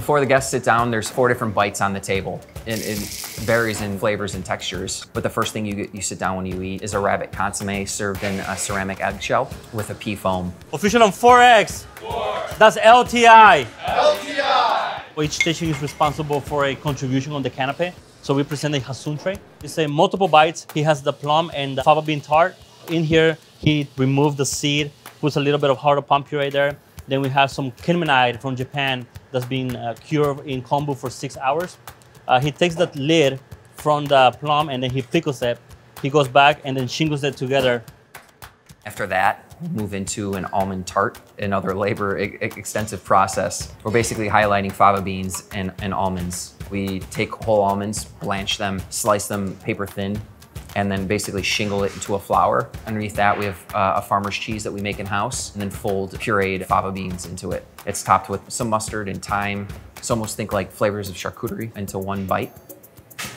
Before the guests sit down, there's 4 different bites on the table. It varies in flavors and textures. But the first thing you sit down when you eat is a rabbit consommé served in a ceramic eggshell with a pea foam. Official on 4X. 4. That's LTI. LTI. Each station is responsible for a contribution on the canapé. So we present a Hassoun tray. It's a multiple bites. He has the plum and the fava bean tart. In here, he removed the seed, puts a little bit of hard palm puree there. Then we have some kinmenite from Japan that's been cured in kombu for 6 hours. He takes that lid from the plum and then he pickles it. He goes back and then shingles it together. After that, we move into an almond tart, another labor-extensive process. We're basically highlighting fava beans and almonds. We take whole almonds, blanch them, slice them paper thin, and then basically shingle it into a flour. Underneath that, we have a farmer's cheese that we make in-house, and then fold pureed fava beans into it. It's topped with some mustard and thyme. So almost think like flavors of charcuterie into one bite.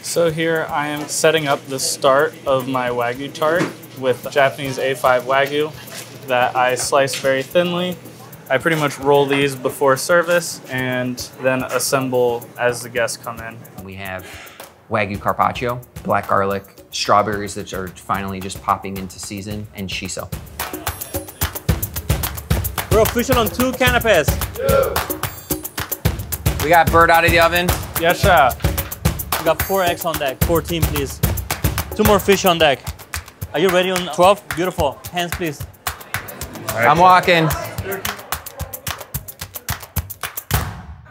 So here I am setting up the start of my Wagyu tart with Japanese A5 Wagyu that I slice very thinly. I pretty much roll these before service and then assemble as the guests come in. We have Wagyu carpaccio, black garlic, strawberries that are finally just popping into season, and shiso. We're official on 2 canapes. 2. We got bird out of the oven. Yes, sir. We got 4 eggs on deck, 14 please. 2 more fish on deck. Are you ready on 12? Beautiful. Hands please. Right. I'm walking. Hi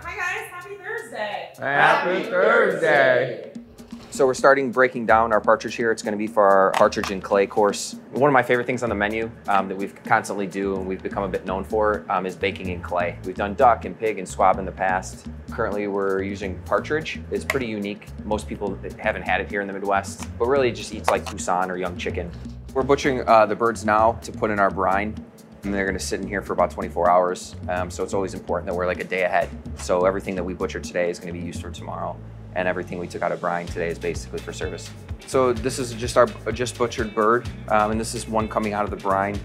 guys, happy Thursday. Happy Thursday. So we're starting breaking down our partridge here. It's going to be for our partridge and clay course. One of my favorite things on the menu that we've constantly do and we've become a bit known for is baking in clay. We've done duck and pig and squab in the past. Currently we're using partridge. It's pretty unique. Most people haven't had it here in the Midwest, but really it just eats like poussin or young chicken. We're butchering the birds now to put in our brine. And they're going to sit in here for about 24 hours. So it's always important that we're like a day ahead. So everything that we butchered today is going to be used for tomorrow. And everything we took out of brine today is basically for service. So this is just our just butchered bird. And this is one coming out of the brine.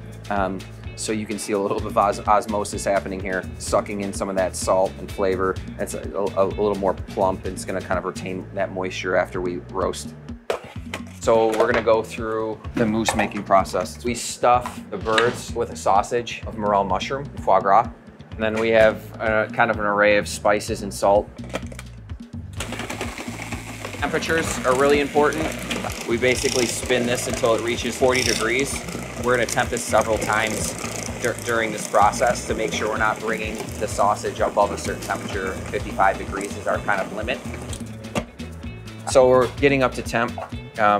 So you can see a little bit of osmosis happening here, sucking in some of that salt and flavor. It's a little more plump and it's going to kind of retain that moisture after we roast. So we're gonna go through the mousse making process. We stuff the birds with a sausage of morel mushroom, foie gras. And then we have kind of an array of spices and salt. Temperatures are really important. We basically spin this until it reaches 40 degrees. We're gonna temp this several times during this process to make sure we're not bringing the sausage above a certain temperature. 55 degrees is our kind of limit. So we're getting up to temp.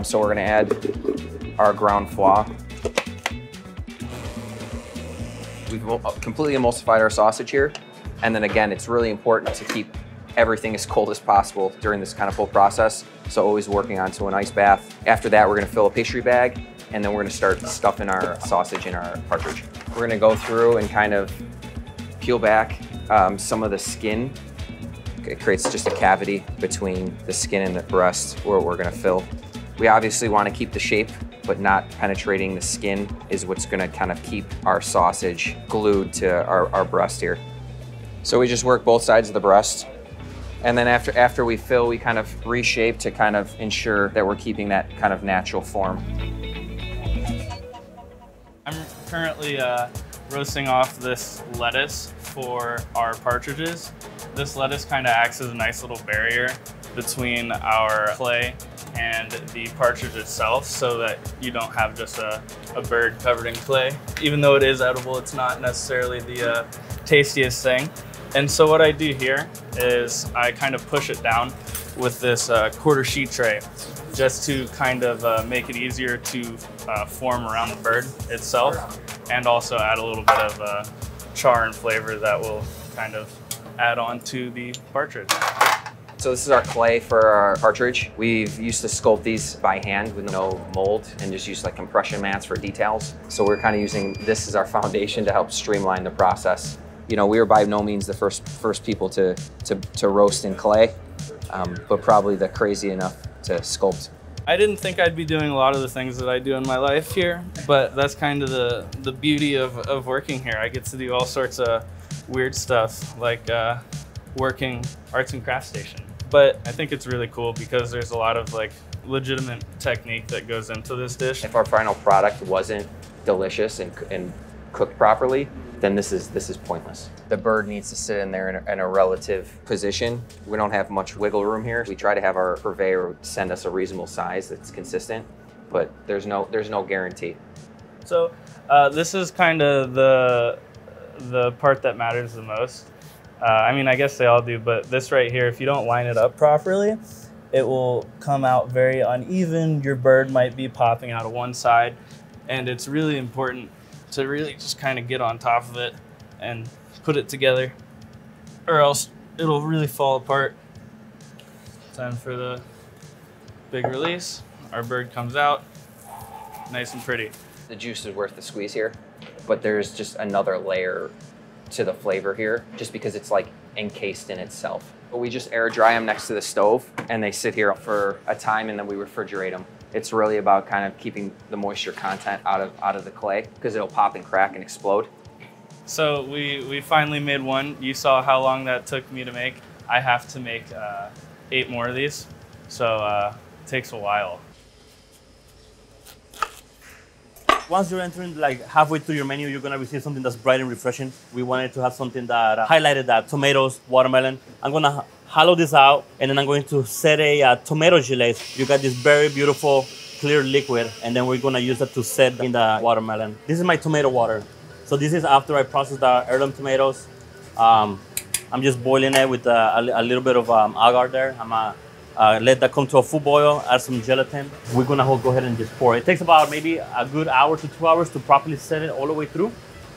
So we're gonna add our ground foie. We've completely emulsified our sausage here. And then again, it's really important to keep everything as cold as possible during this kind of whole process. So always working onto an ice bath. After that, we're gonna fill a pastry bag and then we're gonna start stuffing our sausage in our partridge. We're gonna go through and kind of peel back some of the skin. It creates just a cavity between the skin and the breast where we're gonna fill. We obviously want to keep the shape, but not penetrating the skin is what's going to kind of keep our sausage glued to our breast here. So we just work both sides of the breast. And then after we fill, we kind of reshape to kind of ensure that we're keeping that kind of natural form. I'm currently roasting off this lettuce for our partridges. This lettuce kind of acts as a nice little barrier between our clay and the partridge itself so that you don't have just a bird covered in clay. Even though it is edible, it's not necessarily the tastiest thing. And so what I do here is I kind of push it down with this quarter sheet tray just to kind of make it easier to form around the bird itself and also add a little bit of char and flavor that will kind of add on to the partridge. So this is our clay for our partridge. We've used to sculpt these by hand with no mold and just use like compression mats for details. So we're kind of using this as our foundation to help streamline the process. You know, we were by no means the first people to roast in clay, but probably the crazy enough to sculpt. I didn't think I'd be doing a lot of the things that I do in my life here, but that's kind of the beauty of working here. I get to do all sorts of weird stuff, like working arts and crafts station. But I think it's really cool because there's a lot of like legitimate technique that goes into this dish. If our final product wasn't delicious and cooked properly, then this is pointless. The bird needs to sit in there in a relative position. We don't have much wiggle room here. We try to have our purveyor send us a reasonable size that's consistent, but there's no guarantee. So this is kind of the part that matters the most. I mean, I guess they all do, but this right here, if you don't line it up properly, it will come out very uneven. Your bird might be popping out of one side, and it's really important to really just kind of get on top of it and put it together, or else it'll really fall apart. Time for the big release. Our bird comes out, nice and pretty. The juice is worth the squeeze here, but there's just another layer to the flavor here, just because it's like encased in itself. But we just air dry them next to the stove, and they sit here for a time, and then we refrigerate them. It's really about kind of keeping the moisture content out of the clay, because it'll pop and crack and explode. So we finally made one. You saw how long that took me to make. I have to make 8 more of these, so it takes a while. Once you're entering like halfway through your menu, you're gonna receive something that's bright and refreshing. We wanted to have something that highlighted that tomatoes, watermelon. I'm gonna hollow this out, and then I'm going to set a tomato gelée. You got this very beautiful clear liquid, and then we're gonna use that to set in the watermelon. This is my tomato water. So this is after I processed the heirloom tomatoes. I'm just boiling it with a little bit of agar there. I'm let that come to a full boil, add some gelatin. We're gonna go ahead and just pour it. It takes about maybe a good hour to 2 hours to properly set it all the way through.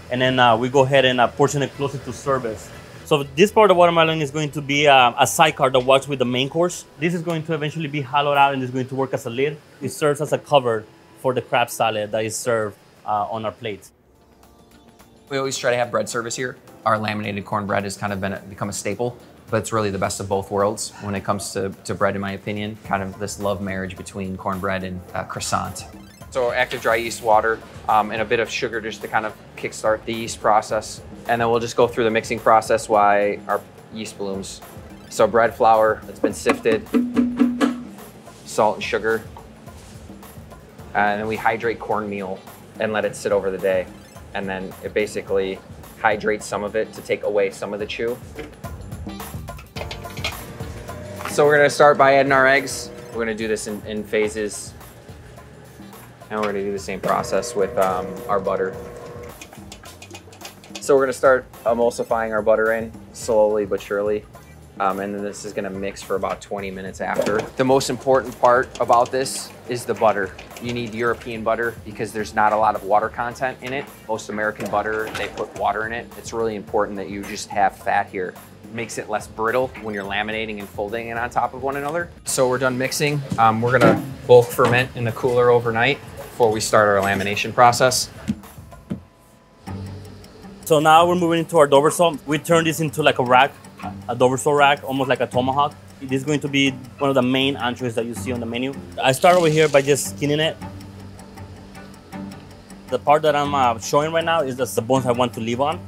And then we go ahead and portion it closer to service. So this part of the watermelon is going to be a sidecar that works with the main course. This is going to eventually be hollowed out and is going to work as a lid. It serves as a cover for the crab salad that is served on our plates. We always try to have bread service here. Our laminated cornbread has kind of become a staple, but it's really the best of both worlds when it comes to bread, in my opinion. Kind of this love marriage between cornbread and croissant. So active dry yeast water and a bit of sugar just to kind of kickstart the yeast process. And then we'll just go through the mixing process while our yeast blooms. So bread flour that's been sifted, salt and sugar. And then we hydrate cornmeal and let it sit over the day. And then it basically hydrates some of it to take away some of the chew. So we're gonna start by adding our eggs. We're gonna do this in phases. And we're gonna do the same process with our butter. So we're gonna start emulsifying our butter in slowly but surely. And then this is gonna mix for about 20 minutes after. The most important part about this is the butter. You need European butter because there's not a lot of water content in it. Most American butter, they put water in it. It's really important that you just have fat here. Makes it less brittle when you're laminating and folding it on top of one another. So we're done mixing. We're gonna bulk ferment in the cooler overnight before we start our lamination process. So now we're moving into our Doversol. We turn this into like a rack, a Doversol rack, almost like a tomahawk. This is going to be one of the main entrees that you see on the menu. I start over here by just skinning it. The part that I'm showing right now is the bones I want to leave on.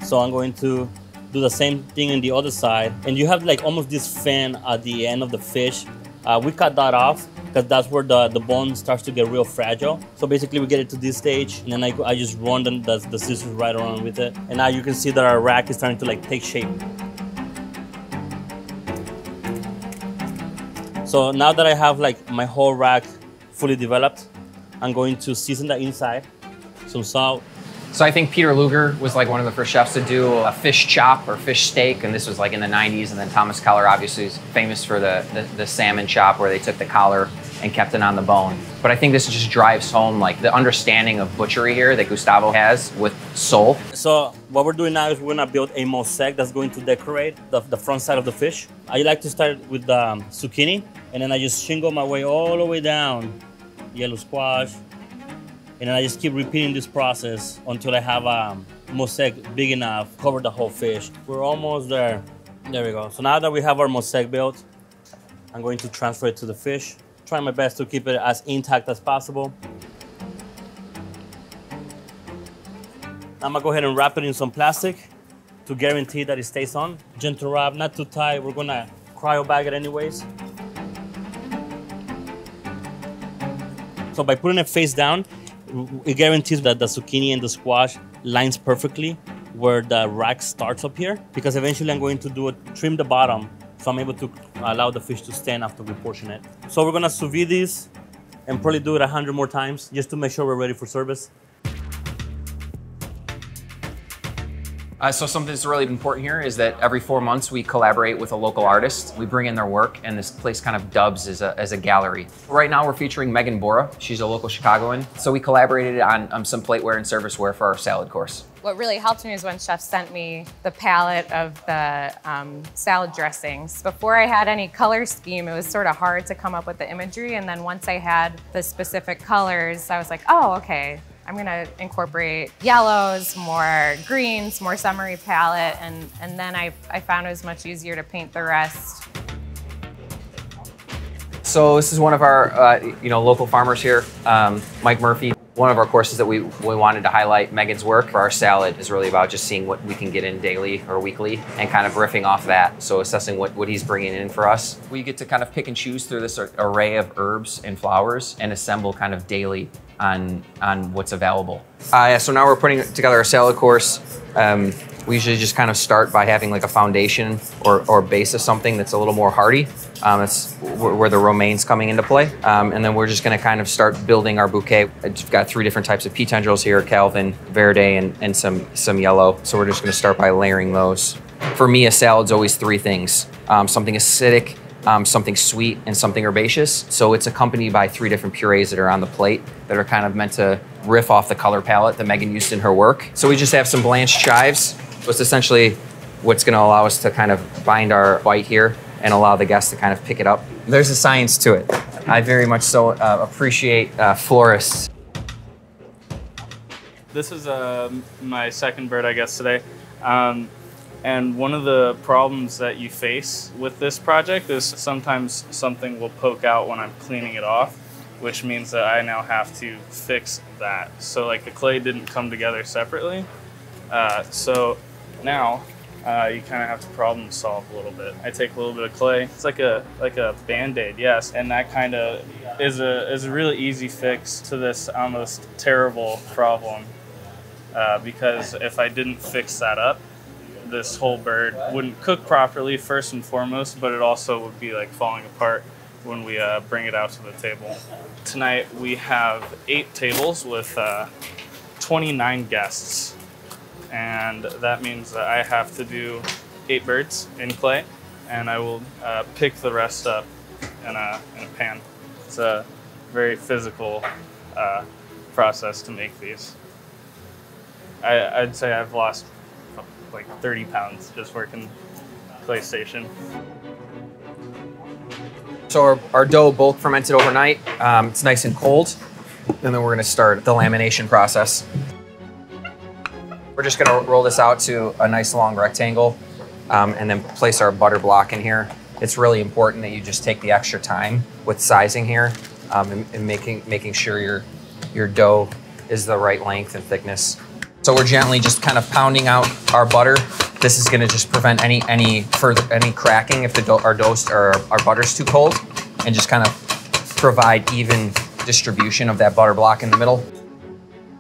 So I'm going to do the same thing on the other side. And you have like almost this fin at the end of the fish. We cut that off because that's where the bone starts to get real fragile. So basically we get it to this stage, and then I just run the scissors right around with it. And now you can see that our rack is starting to like take shape. So now that I have like my whole rack fully developed, I'm going to season the inside, some salt. So I think Peter Luger was like one of the first chefs to do a fish chop or fish steak, and this was like in the 90s. And then Thomas Keller obviously is famous for the salmon chop, where they took the collar and kept it on the bone. But I think this just drives home like the understanding of butchery here that Gustavo has with soul. So what we're doing now is we're gonna build a mosaic that's going to decorate the front side of the fish. I like to start with the zucchini, and then I just shingle my way all the way down, yellow squash. And then I just keep repeating this process until I have a mosaic big enough to cover the whole fish. We're almost there. There we go. So now that we have our mosaic built, I'm going to transfer it to the fish. Try my best to keep it as intact as possible. I'm gonna go ahead and wrap it in some plastic. to guarantee that it stays on. Gentle wrap, not too tight. We're gonna cryo bag it anyways. So by putting it face down, it guarantees that the zucchini and the squash lines perfectly where the rack starts up here, because eventually I'm going to trim the bottom so I'm able to allow the fish to stand after we portion it. So we're gonna sous vide these and probably do it 100 more times just to make sure we're ready for service. So something that's really important here is that every 4 months we collaborate with a local artist. We bring in their work and this place kind of dubs as a gallery. Right now we're featuring Megan Bora. She's a local Chicagoan. So we collaborated on some plateware and serviceware for our salad course. What really helped me is when Chef sent me the palette of the salad dressings. Before I had any color scheme, it was sort of hard to come up with the imagery. And then once I had the specific colors, I was like, oh, okay. I'm gonna incorporate yellows, more greens, more summery palette, and then I found it was much easier to paint the rest. So this is one of our local farmers here, Mike Murphy. One of our courses that we wanted to highlight Megan's work for our salad is really about just seeing what we can get in daily or weekly and kind of riffing off that. So assessing what he's bringing in for us. We get to kind of pick and choose through this array of herbs and flowers and assemble kind of daily on what's available. So now we're putting together a salad course. We usually just kind of start by having like a foundation or base of something that's a little more hearty. That's where the romaine's coming into play. And then we're just gonna kind of start building our bouquet. I've got 3 different types of pea tendrils here, Calvin, Verde, and some yellow. So we're just gonna start by layering those. For me, a salad's always 3 things. Something acidic, something sweet, and something herbaceous. So it's accompanied by 3 different purees that are on the plate that are kind of meant to riff off the color palette that Megan used in her work. So we just have some blanched chives. It's essentially what's gonna allow us to kind of bind our bite here and allow the guests to kind of pick it up. There's a science to it. I very much so appreciate florists. This is my second bird, I guess, today. And one of the problems that you face with this project is sometimes something will poke out when I'm cleaning it off, which means that I now have to fix that. So like the clay didn't come together separately. So now you kind of have to problem solve a little bit. I take a little bit of clay. It's like a Band-Aid, yes. And that kind of is a really easy fix to this almost terrible problem. Because if I didn't fix that up, this whole bird wouldn't cook properly first and foremost, but it also would be like falling apart when we bring it out to the table. Tonight we have 8 tables with 29 guests. And that means that I have to do 8 birds in clay, and I will pick the rest up in a pan. It's a very physical process to make these. I'd say I've lost like 30 pounds just working clay station. So our dough bulk fermented overnight. It's nice and cold, and then we're gonna start the lamination process. We're just gonna roll this out to a nice long rectangle and then place our butter block in here. It's really important that you just take the extra time with sizing here and making sure your dough is the right length and thickness. So we're gently just kind of pounding out our butter. This is gonna just prevent any cracking if our butter's too cold, and just kind of provide even distribution of that butter block in the middle.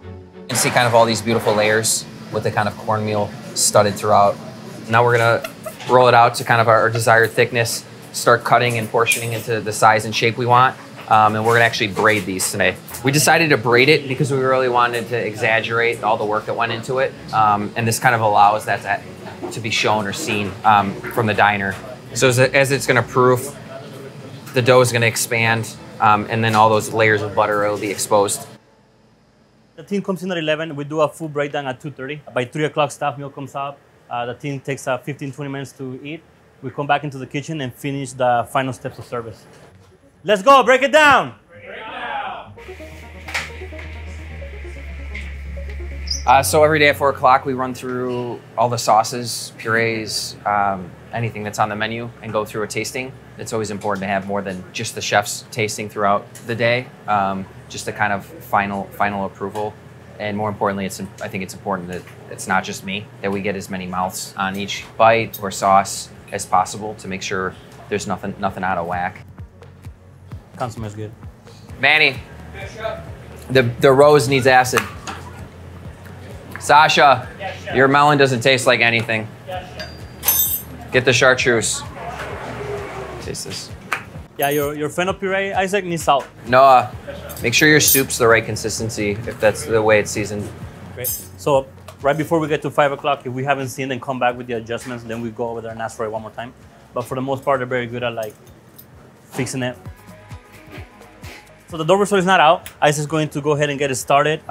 You can see kind of all these beautiful layers with the kind of cornmeal studded throughout. Now we're gonna roll it out to kind of our desired thickness, start cutting and portioning into the size and shape we want, and we're gonna actually braid these today. We decided to braid it because we really wanted to exaggerate all the work that went into it, and this kind of allows that to be shown or seen from the diner. So as it's gonna proof, the dough is gonna expand, and then all those layers of butter will be exposed. The team comes in at 11. We do a full breakdown at 2:30. By 3 o'clock, staff meal comes out. The team takes 15-20 minutes to eat. We come back into the kitchen and finish the final steps of service. Let's go, break it down. Break it down. So every day at 4 o'clock, we run through all the sauces, purees, anything that's on the menu, and go through a tasting. It's always important to have more than just the chef's tasting throughout the day, just a kind of final approval. And more importantly, I think it's important that it's not just me, that we get as many mouths on each bite or sauce as possible to make sure there's nothing out of whack. Consommé is good. Manny, the rose needs acid. Sasha, your melon doesn't taste like anything. Get the chartreuse. Taste this. Yeah, your fennel puree, Isaac, needs salt. Noah, make sure your soup's the right consistency if that's the way it's seasoned. Great. So right before we get to 5 o'clock, if we haven't seen them come back with the adjustments, then we go over there and ask for it one more time. But for the most part, they're very good at like fixing it. So the dough result is not out. Isaac's going to go ahead and get it started.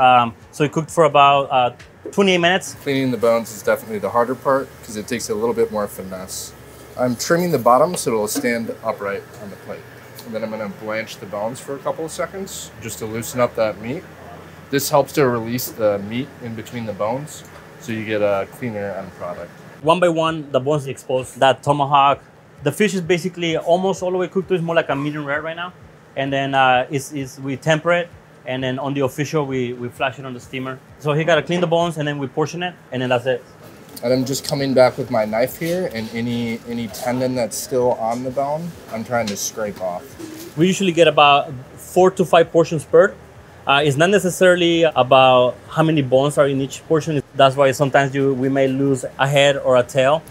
So it cooked for about 28 minutes. Cleaning the bones is definitely the harder part because it takes a little bit more finesse. I'm trimming the bottom so it'll stand upright on the plate. And then I'm going to blanch the bones for a couple of seconds just to loosen up that meat. This helps to release the meat in between the bones so you get a cleaner end product. One by one, the bones exposed. That tomahawk, the fish is basically almost all the way cooked. It's more like a medium rare right now. And then we temper it. And then on the official, we flash it on the steamer. So he got to clean the bones and then we portion it. And then that's it. And I'm just coming back with my knife here, and any tendon that's still on the bone, I'm trying to scrape off. We usually get about 4 to 5 portions per. It's not necessarily about how many bones are in each portion. That's why sometimes we may lose a head or a tail.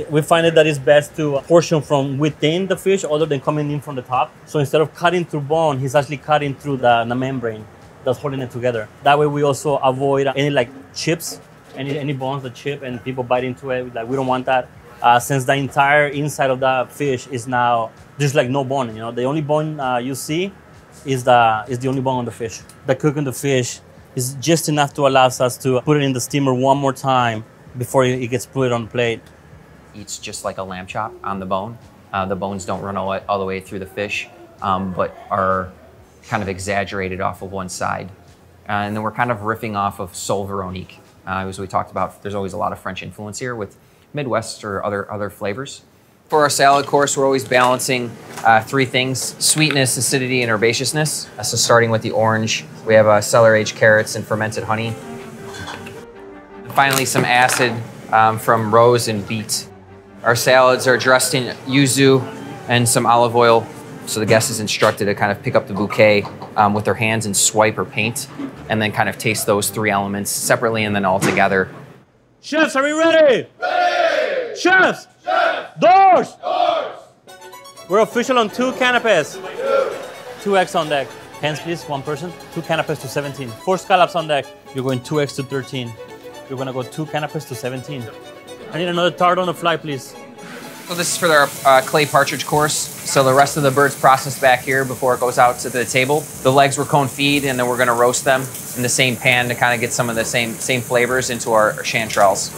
We find it that it's best to portion from within the fish other than coming in from the top. So instead of cutting through bone, he's actually cutting through the membrane that's holding it together. That way we also avoid any like chips. Any bones that chip and people bite into it, like we don't want that. Since the entire inside of the fish is now there's like no bone, you know. The only bone you see is the only bone on the fish. The cooking the fish is just enough to allow us to put it in the steamer one more time before it gets put on the plate. Eats just like a lamb chop on the bone. The bones don't run all the way through the fish, but are kind of exaggerated off of one side. And then we're kind of riffing off of Sol Veronique. As we talked about, there's always a lot of French influence here with Midwest or other flavors. For our salad course, we're always balancing 3 things: sweetness, acidity, and herbaceousness. So starting with the orange, we have cellar-aged carrots and fermented honey. And finally, some acid from rose and beet. Our salads are dressed in yuzu and some olive oil. So the guest is instructed to kind of pick up the bouquet with their hands and swipe or paint, and then kind of taste those 3 elements separately and then all together. Chefs, are we ready? Ready! Chefs! Chefs! Doors! Doors! We're official on 2 canapes. 2 eggs on deck. Hands, please, 1 person. 2 canapes to 17. 4 scallops on deck. You're going 2 eggs to 13. You're gonna go 2 canapes to 17. I need another tart on the fly, please. So this is for our clay partridge course. So the rest of the bird's processed back here before it goes out to the table. The legs were confit, and then we're gonna roast them in the same pan to kind of get some of the same flavors into our chanterelles.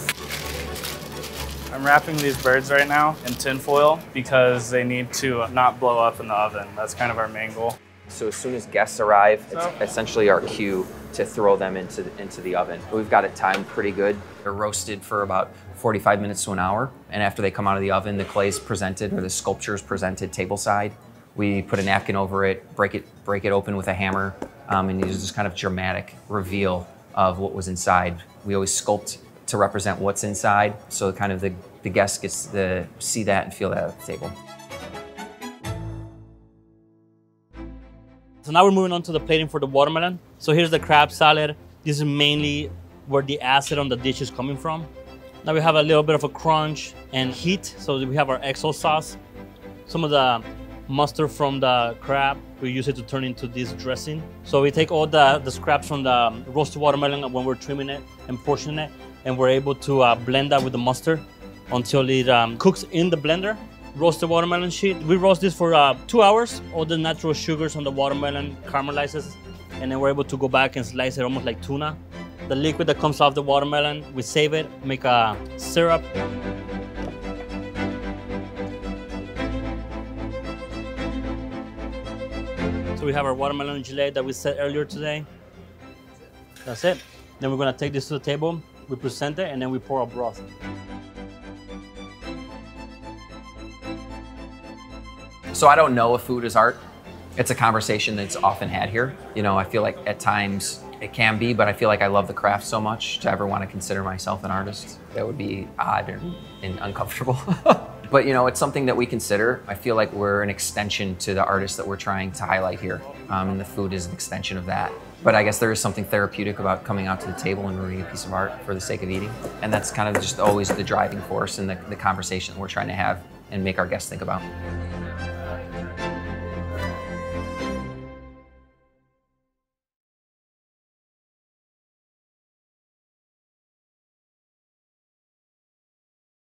I'm wrapping these birds right now in tin foil because they need to not blow up in the oven. That's kind of our main goal. So as soon as guests arrive, it's essentially our cue to throw them into the oven. We've got it timed pretty good. They're roasted for about 45 minutes to an hour. And after they come out of the oven, the clay is presented, or the sculpture is presented tableside. We put a napkin over it, break it open with a hammer, and use this kind of dramatic reveal of what was inside. We always sculpt to represent what's inside, so kind of the guest gets to see that and feel that at the table. So now we're moving on to the plating for the watermelon. So here's the crab salad. This is mainly where the acid on the dish is coming from. Now we have a little bit of a crunch and heat. So we have our XO sauce. Some of the mustard from the crab, we use it to turn into this dressing. So we take all the scraps from the roasted watermelon when we're trimming it and portioning it, and we're able to blend that with the mustard until it cooks in the blender. Roasted watermelon sheet. We roast this for 2 hours. All the natural sugars on the watermelon caramelizes, and then we're able to go back and slice it almost like tuna. The liquid that comes off the watermelon, we save it, make a syrup. So we have our watermelon gelée that we set earlier today. That's it. Then we're gonna take this to the table, we present it, and then we pour our broth. So I don't know if food is art. It's a conversation that's often had here. You know, I feel like at times it can be, but I feel like I love the craft so much to ever want to consider myself an artist. That would be odd and uncomfortable. But you know, it's something that we consider. I feel like we're an extension to the artists that we're trying to highlight here. And the food is an extension of that. But I guess there is something therapeutic about coming out to the table and reading a piece of art for the sake of eating. And that's kind of just always the driving force in the conversation we're trying to have and make our guests think about.